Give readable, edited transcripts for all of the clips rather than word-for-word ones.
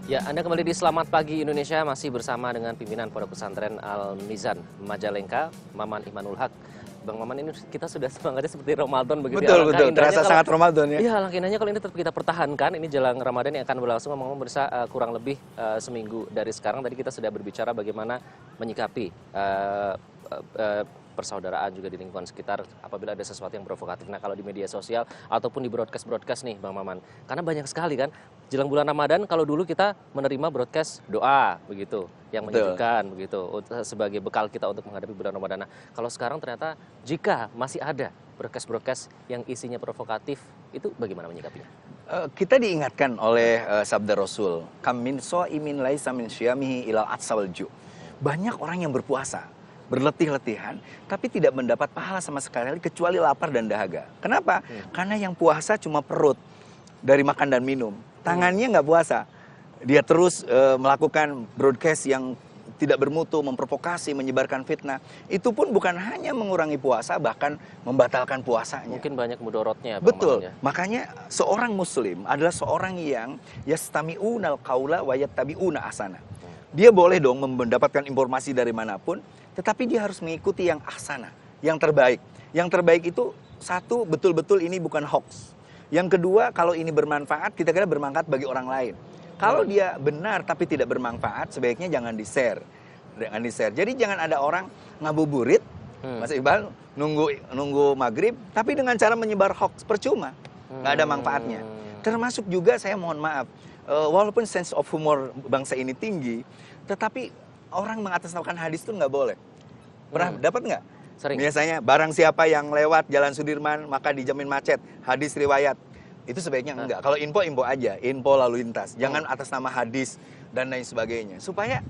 Ya, Anda kembali di Selamat Pagi Indonesia, masih bersama dengan pimpinan Pondok Pesantren Al-Mizan Majalengka, Maman Imanul Haq. Bang Maman, ini kita sudah semangatnya seperti Ramadan begitu ya. Betul, terasa sangat Ramadan ya. Iya, alangkah indahnya kalau ini tetap kita pertahankan. Ini jelang Ramadan yang akan berlangsung, ngomong kurang lebih seminggu dari sekarang. Tadi kita sudah berbicara bagaimana menyikapi persaudaraan juga di lingkungan sekitar apabila ada sesuatu yang provokatif. Nah, kalau di media sosial ataupun di broadcast nih Bang Maman, karena banyak sekali kan jelang bulan Ramadan, kalau dulu kita menerima broadcast doa begitu yang menyejukkan begitu sebagai bekal kita untuk menghadapi bulan Ramadan. Nah, kalau sekarang ternyata jika masih ada broadcast yang isinya provokatif, itu bagaimana menyikapinya? Kita diingatkan oleh sabda Rasul, kam min shaimin laisa min syiyamihi ilal atsawal ju. Banyak orang yang berpuasa, berletih-letihan, tapi tidak mendapat pahala sama sekali kecuali lapar dan dahaga. Kenapa? Karena yang puasa cuma perut dari makan dan minum. Tangannya nggak puasa. Dia terus melakukan broadcast yang tidak bermutu, memprovokasi, menyebarkan fitnah. Itu pun bukan hanya mengurangi puasa, bahkan membatalkan puasanya. Mungkin banyak mudorotnya. Betul. Makanya seorang muslim adalah seorang yang yastami'unal qaula wa yattabi'una ahsana. Dia boleh dong mendapatkan informasi dari manapun, tetapi dia harus mengikuti yang ahsana, yang terbaik. Yang terbaik itu satu, betul-betul ini bukan hoax. Yang kedua, kalau ini bermanfaat, kita kira bermanfaat bagi orang lain. Kalau dia benar tapi tidak bermanfaat, sebaiknya jangan di-share. Jadi jangan ada orang ngabuburit, Mas Iqbal, nunggu maghrib, tapi dengan cara menyebar hoax, percuma. Nggak ada manfaatnya. Termasuk juga, saya mohon maaf, walaupun sense of humor bangsa ini tinggi, tetapi orang mengatasnamakan hadis itu nggak boleh. Pernah dapat nggak? Sering. Biasanya barang siapa yang lewat Jalan Sudirman maka dijamin macet. Hadis riwayat. Itu sebaiknya enggak. Kalau info aja, info lalu lintas. Jangan atas nama hadis dan lain sebagainya. Supaya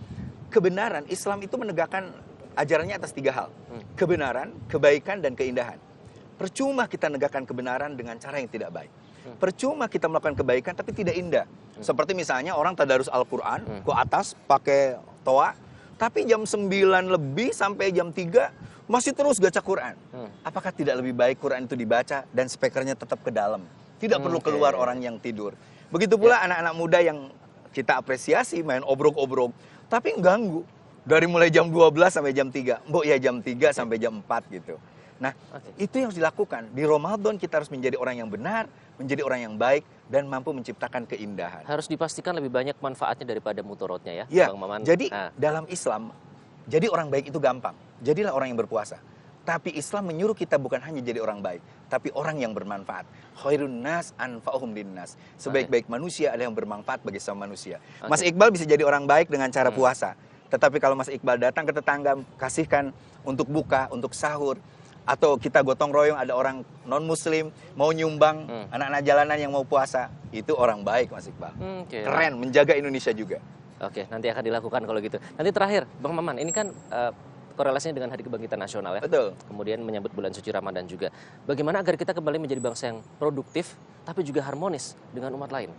kebenaran, Islam itu menegakkan ajarannya atas 3 hal. Kebenaran, kebaikan, dan keindahan. Percuma kita negakkan kebenaran dengan cara yang tidak baik. Percuma kita melakukan kebaikan tapi tidak indah. Seperti misalnya orang tadarus Al-Quran ke atas pakai toa, tapi jam 9 lebih sampai jam 3 masih terus baca Quran. Apakah tidak lebih baik Quran itu dibaca dan speakernya tetap ke dalam? Tidak perlu keluar orang yang tidur. Begitu pula anak-anak muda yang kita apresiasi main obrok-obrok, tapi ganggu. Dari mulai jam 12 sampai jam 3. Mbok ya jam 3 sampai jam 4 gitu. Nah, itu yang harus dilakukan. Di Ramadan kita harus menjadi orang yang benar, menjadi orang yang baik, dan mampu menciptakan keindahan. Harus dipastikan lebih banyak manfaatnya daripada mutorotnya ya, Ya, Bang Maman. jadi dalam Islam, jadi orang baik itu gampang. Jadilah orang yang berpuasa. Tapi Islam menyuruh kita bukan hanya jadi orang baik, tapi orang yang bermanfaat. Khairun nas anfa'uhum linnas. Sebaik-baik manusia adalah yang bermanfaat bagi semua manusia. Mas Iqbal bisa jadi orang baik dengan cara puasa. Tetapi kalau Mas Iqbal datang ke tetangga, kasihkan untuk buka, untuk sahur, atau kita gotong royong ada orang non-muslim mau nyumbang, anak-anak jalanan yang mau puasa, itu orang baik Mas Iqbal. Keren, menjaga Indonesia juga. Oke, nanti akan dilakukan kalau gitu. Nanti terakhir, Bang Maman, ini kan korelasinya dengan Hari Kebangkitan Nasional ya. Betul. Kemudian menyambut bulan suci Ramadan juga. Bagaimana agar kita kembali menjadi bangsa yang produktif, tapi juga harmonis dengan umat lain?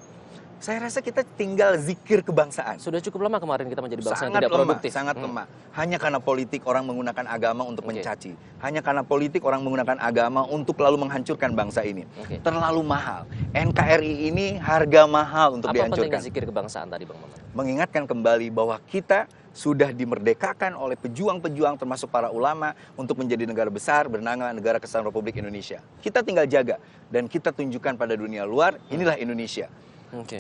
Saya rasa kita tinggal zikir kebangsaan. Sudah cukup lama kemarin kita menjadi bangsa yang tidak produktif. Sangat lemah. Hanya karena politik orang menggunakan agama untuk mencaci. Hanya karena politik orang menggunakan agama untuk lalu menghancurkan bangsa ini. Terlalu mahal. NKRI ini harga mahal untuk dihancurkan. Apa pentingnya zikir kebangsaan tadi, Bang Maman? Mengingatkan kembali bahwa kita sudah dimerdekakan oleh pejuang-pejuang termasuk para ulama untuk menjadi negara besar bernama Negara Kesatuan Republik Indonesia. Kita tinggal jaga dan kita tunjukkan pada dunia luar, inilah Indonesia.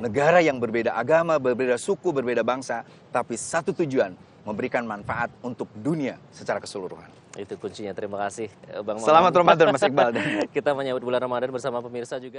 Negara yang berbeda agama, berbeda suku, berbeda bangsa, tapi satu tujuan, memberikan manfaat untuk dunia secara keseluruhan. Itu kuncinya. Terima kasih, Bang Maman. Selamat Ramadan, Mas Iqbal. Kita menyambut bulan Ramadan bersama pemirsa juga.